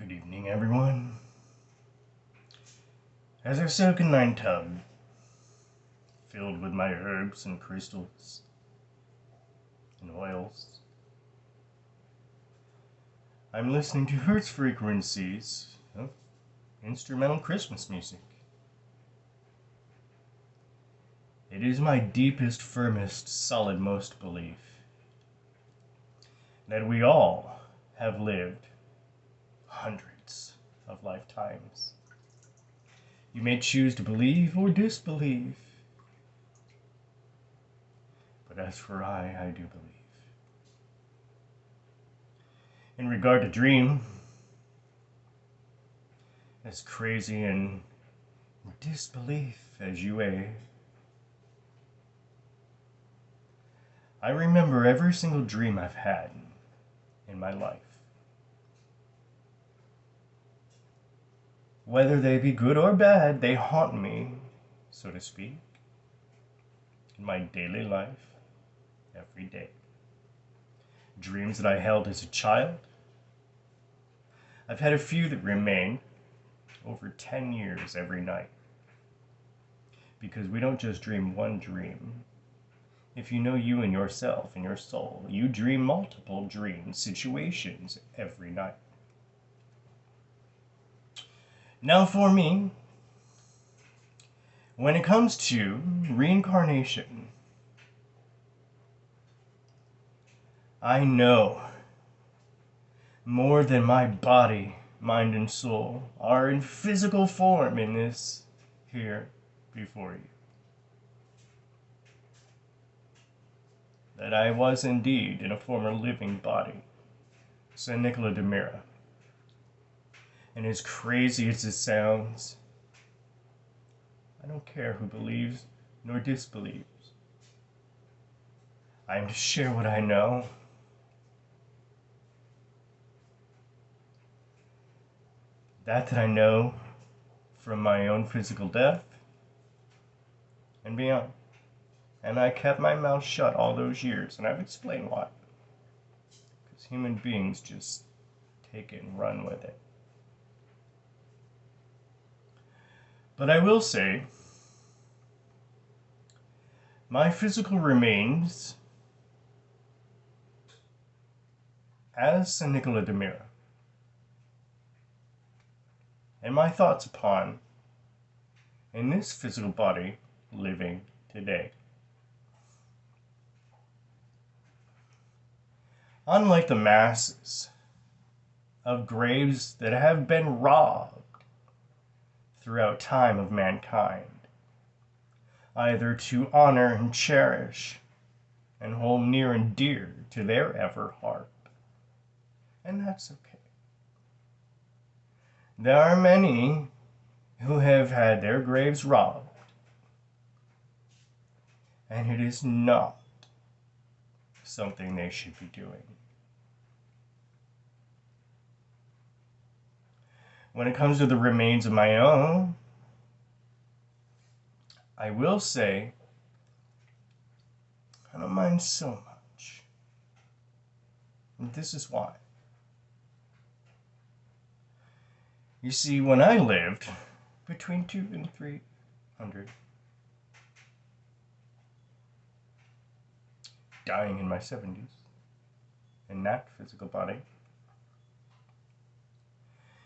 Good evening, everyone. As our silken-lined tub, filled with my herbs and crystals and oils, I'm listening to Hertz frequencies of instrumental Christmas music. It is my deepest, firmest, solid-most belief that we all have lived hundreds of lifetimes. You may choose to believe or disbelieve, but as for I do believe. In regard to dream, as crazy in disbelief as you may, I remember every single dream I've had in my life. Whether they be good or bad, they haunt me, so to speak, in my daily life, every day. Dreams that I held as a child. I've had a few that remain over 10 years every night. Because we don't just dream one dream. If you know you and yourself and your soul, you dream multiple dream situations every night. Now for me, when it comes to reincarnation, I know more than my body, mind, and soul are in physical form in this here before you. That I was indeed in a former living body, said Nicola Di Myra. And as crazy as it sounds, I don't care who believes nor disbelieves. I am to share what I know. That I know from my own physical death and beyond. And I kept my mouth shut all those years, and I've explained why. Because human beings just take it and run with it. But I will say, my physical remains as St. Nicola Di Myra, and my thoughts upon in this physical body living today. Unlike the masses of graves that have been robbed throughout time of mankind, either to honor and cherish and hold near and dear to their ever heart. And that's okay. There are many who have had their graves robbed, and it is not something they should be doing. When it comes to the remains of my own, I will say I don't mind so much. And this is why. You see, when I lived between 200 and 300, dying in my 70s, in that physical body,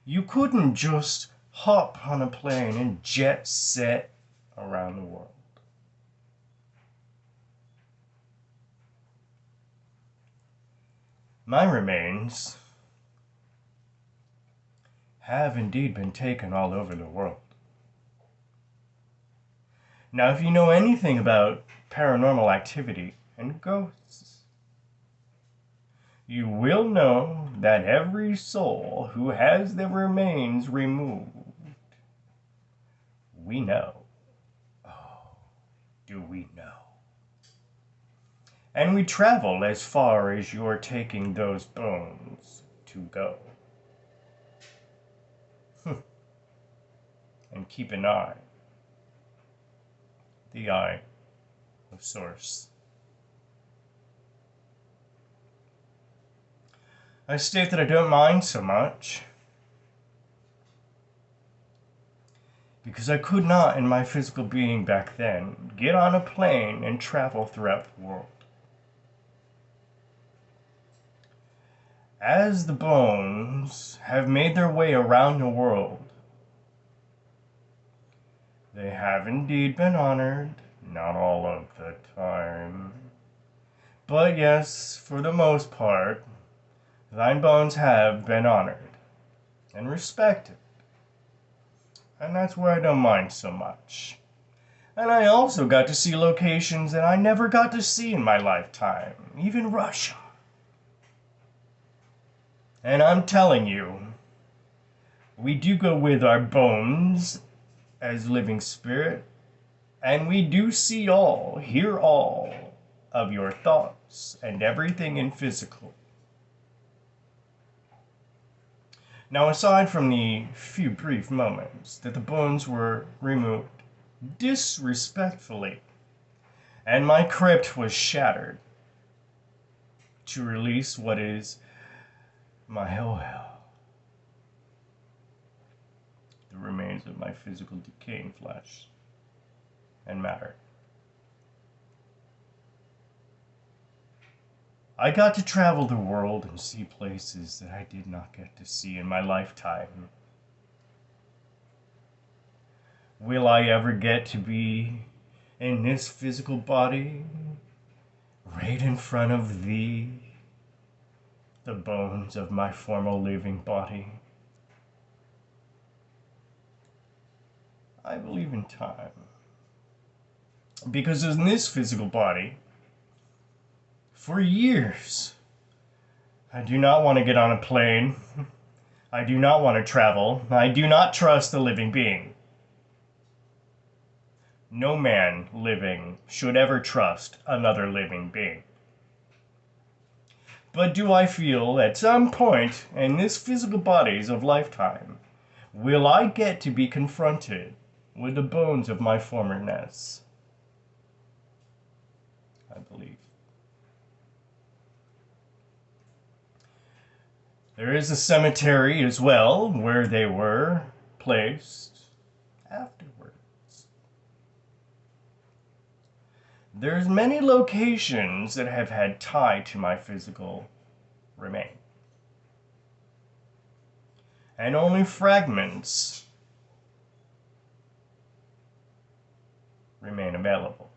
you couldn't just hop on a plane and jet set around the world. My remains have indeed been taken all over the world. Now, if you know anything about paranormal activity and ghosts, you will know that every soul who has their remains removed, we know. Oh, do we know? And we travel as far as you're taking those bones to go. And keep an eye, the eye of Source. I state that I don't mind so much because I could not, in my physical being back then, get on a plane and travel throughout the world. As the bones have made their way around the world, they have indeed been honored, not all of the time. But yes, for the most part, thine bones have been honored and respected. And that's where I don't mind so much. And I also got to see locations that I never got to see in my lifetime, even Russia. And I'm telling you, we do go with our bones as living spirit, and we do see all, hear all of your thoughts and everything in physical. Now, aside from the few brief moments that the bones were removed disrespectfully, and my crypt was shattered to release what is my hell, the remains of my physical decaying flesh and matter. I got to travel the world and see places that I did not get to see in my lifetime. Will I ever get to be in this physical body, right in front of thee, the bones of my former living body? I believe in time. Because in this physical body, for years, I do not want to get on a plane. I do not want to travel. I do not trust a living being. No man living should ever trust another living being. But do I feel at some point in this physical body's of lifetime, will I get to be confronted with the bones of my formerness? I believe. There is a cemetery as well where they were placed afterwards. There's many locations that have had tie to my physical remain. And only fragments remain available.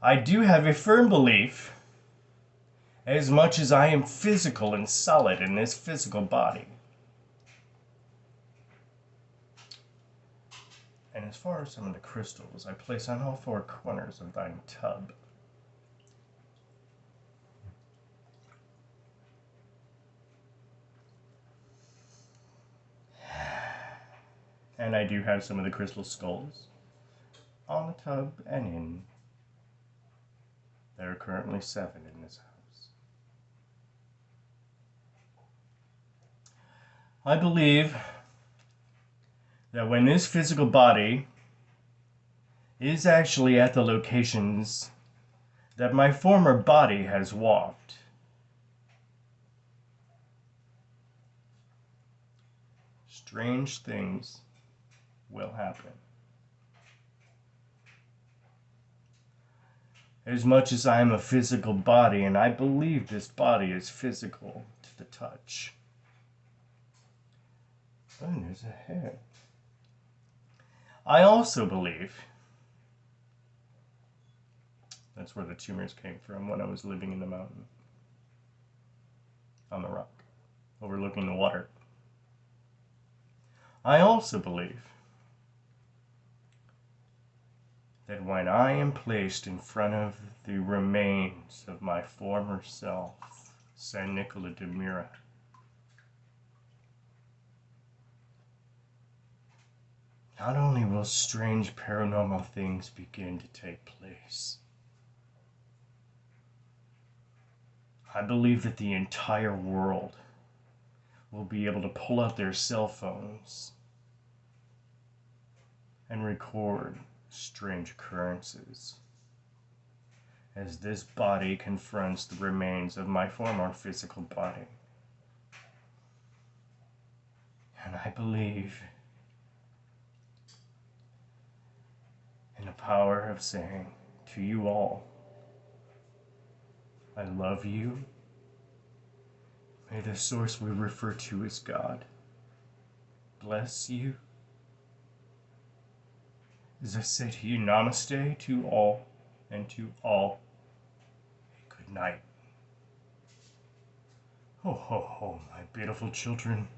I do have a firm belief, as much as I am physical and solid in this physical body. And as far as some of the crystals I place on all four corners of thine tub, and I do have some of the crystal skulls on the tub and in. There are currently 7 in this house. I believe that when this physical body is actually at the locations that my former body has walked, strange things will happen. As much as I am a physical body, and I believe this body is physical to the touch. Oh, there's a hair. I also believe that's where the tumors came from when I was living in the mountain. On the rock, overlooking the water. I also believe that when I am placed in front of the remains of my former self, Saint Nicola Di Myra, not only will strange paranormal things begin to take place, I believe that the entire world will be able to pull out their cell phones and record strange occurrences as this body confronts the remains of my former physical body. And I believe in the power of saying to you all, I love you. May the source we refer to as God bless you. As I say to you, namaste to all, and to all, a good night. Ho, ho, ho, my beautiful children.